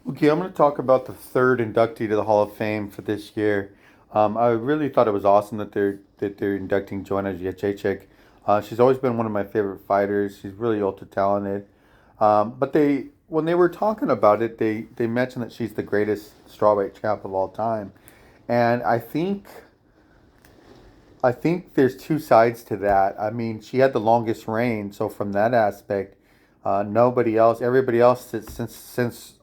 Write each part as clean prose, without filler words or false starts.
Okay, I'm going to talk about the third inductee to the Hall of Fame for this year. I really thought it was awesome that they're inducting Joanna Jedrzejczyk. She's always been one of my favorite fighters. She's really ultra talented. But when they were talking about it, they mentioned that she's the greatest strawweight champ of all time, and I think there's two sides to that. I mean, she had the longest reign, so from that aspect, everybody else since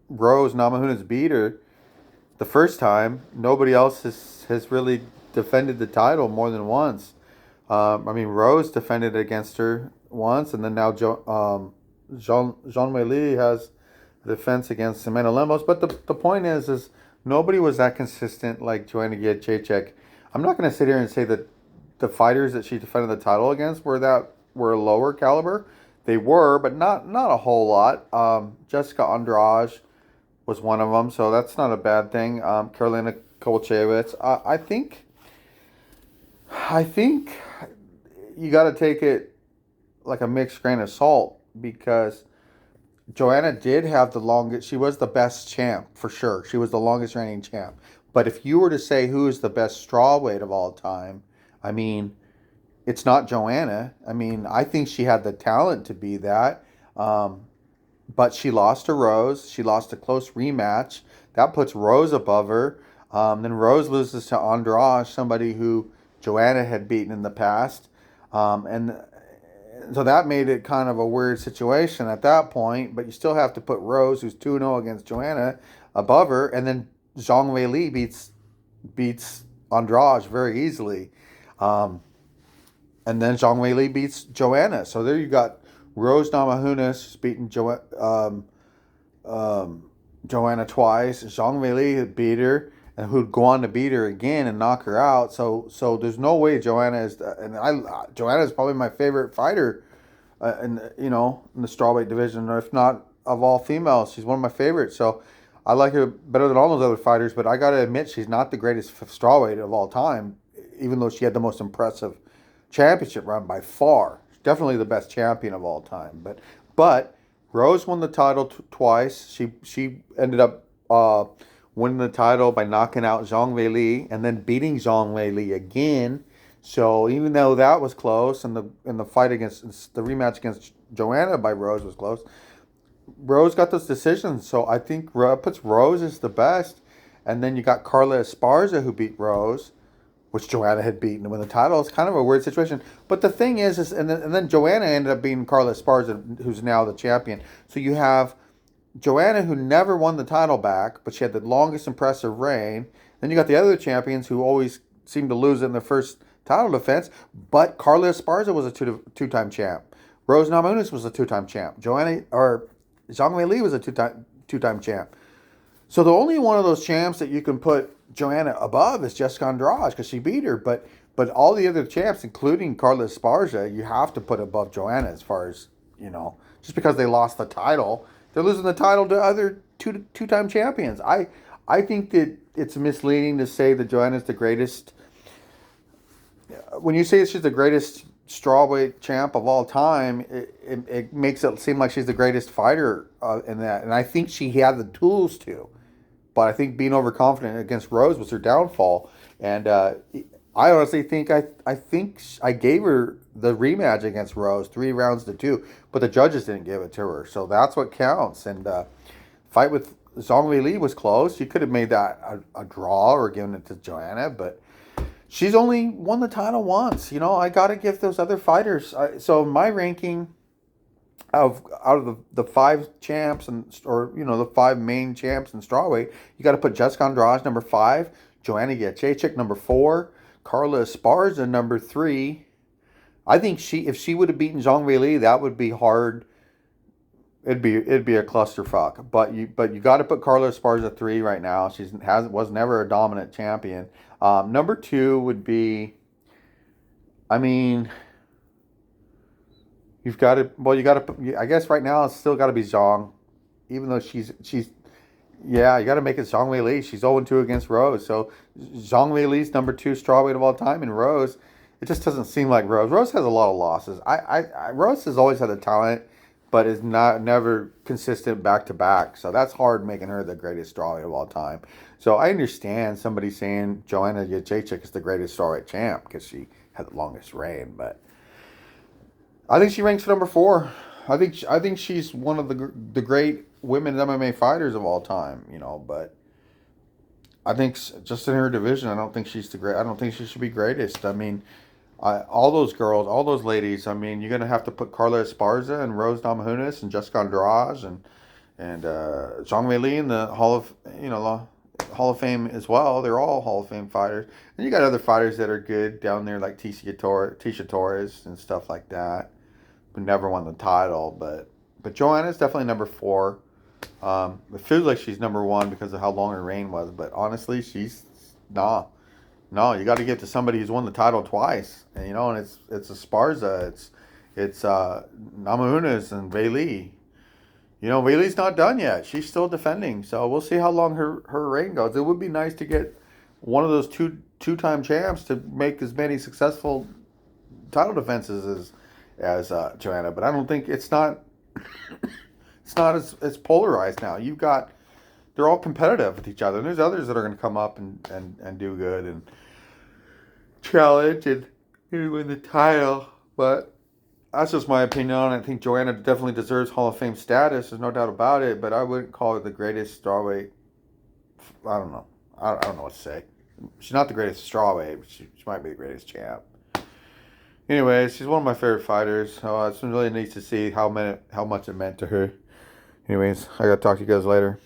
Rose Namajunas beat her the first time, nobody else has really defended the title more than once. I mean, Rose defended against her once, and then now Jean Weili has the defense against Ximena Lemos. But the point is nobody was that consistent like Joanna Jędrzejczyk. I'm not going to sit here and say that the fighters that she defended the title against were lower caliber. They were, but not a whole lot. Jessica Andrade was one of them, so that's not a bad thing. Karolina Kowalkiewicz. I think you got to take it like a mixed grain of salt because Joanna did have the longest. She was the best champ for sure. She was the longest reigning champ. But if you were to say who is the best strawweight of all time, I mean, it's not Joanna. I mean, I think she had the talent to be that. Um, but she lost to Rose. She lost a close rematch. That puts Rose above her. Then Rose loses to Andrade, somebody who Joanna had beaten in the past. And so that made it kind of a weird situation at that point. But you still have to put Rose, who's 2-0 against Joanna, above her. And then Zhang Weili beats Andrade very easily. Um, and then Zhang Weili beats Joanna. So there you got Rose Namajunas beating Joanna twice. Zhang Weili had beat her and who'd go on to beat her again and knock her out. So there's no way Joanna is. And Joanna is probably my favorite fighter, in the strawweight division, or if not of all females, she's one of my favorites. So I like her better than all those other fighters. But I got to admit, she's not the greatest strawweight of all time, even though she had the most impressive championship run by far. Definitely the best champion of all time. But Rose won the title twice. She ended up winning the title by knocking out Zhang Weili and then beating Zhang Weili again. So even though that was close and the fight against the rematch against Joanna by Rose was close, Rose got those decisions. So I think puts Rose as the best. And then you got Carla Esparza who beat Rose, which Joanna had beaten to win the title. It's kind of a weird situation. But the thing is and then Joanna ended up beating Carla Esparza, who's now the champion. So you have Joanna, who never won the title back, but she had the longest impressive reign. Then you got the other champions who always seem to lose in the first title defense. But Carla Esparza was a two-time champ. Rose Namajunas was a two-time champ. Zhang Weili was a two-time champ. So the only one of those champs that you can put Joanna above is Jessica Andrade because she beat her. But all the other champs, including Carla Esparza, you have to put above Joanna as far as just because they lost the title, they're losing the title to other two-time champions. I think that it's misleading to say that Joanna's the greatest. When you say she's the greatest strawweight champ of all time, it makes it seem like she's the greatest fighter in that. And I think she had the tools to. But I think being overconfident against Rose was her downfall. And I honestly think I gave her the rematch against Rose 3 rounds to 2, but the judges didn't give it to her. So that's what counts. And fight with Zhang Weili was close. She could have made that a draw or given it to Joanna, but she's only won the title once. I got to give those other fighters. So my ranking out of the five champs or the five main champs in strawweight, you got to put Jessica Andrade number 5, Joanna Jędrzejczyk number 4, Carla Esparza number 3. I think if she would have beaten Zhang Weili, that would be hard. It'd be a clusterfuck. But you got to put Carla Esparza 3 right now. Was never a dominant champion. Number 2 would be. I mean, you've got to. Well, you got to. I guess right now it's still got to be Zhang, even though she's. Yeah, you got to make it Zhang Weili. She's 0-2 against Rose. So Zhang Weili's number 2 strawweight of all time, and Rose. It just doesn't seem like Rose. Rose has a lot of losses. Rose has always had the talent, but is never consistent back to back. So that's hard, making her the greatest strawweight of all time. So I understand somebody saying Joanna Jedrzejczyk is the greatest strawweight champ because she had the longest reign, but I think she ranks number 4. I think she's one of the great women MMA fighters of all time. You know, but I think just in her division, I don't think she's the great. I don't think she should be greatest. I mean, all those girls, all those ladies. I mean, you're gonna have to put Carla Esparza and Rose Namajunas and Jessica Andrade and Zhang Weili in the Hall of Fame as well. They're all Hall of Fame fighters. And you got other fighters that are good down there, like Tisha Torres and stuff like that, who never won the title. But Joanna's definitely number 4. It feels like she's number 1 because of how long her reign was. But honestly, she's nah. No, you got to give it to somebody who's won the title twice. And, you know, and it's Esparza, it's Namajunas and Weili. You know, Whaley's not done yet. She's still defending. So we'll see how long her reign goes. It would be nice to get one of those two-time champs to make as many successful title defenses as Joanna. But I don't think it's not as polarized now. They're all competitive with each other. And there's others that are going to come up and do good and challenge and win the title. But that's just my opinion on it. I think Joanna definitely deserves Hall of Fame status. There's no doubt about it. But I wouldn't call her the greatest strawweight. I don't know. I don't know what to say. She's not the greatest strawweight, but she might be the greatest champ. Anyways, she's one of my favorite fighters. It's really neat to see how much it meant to her. Anyways, I got to talk to you guys later.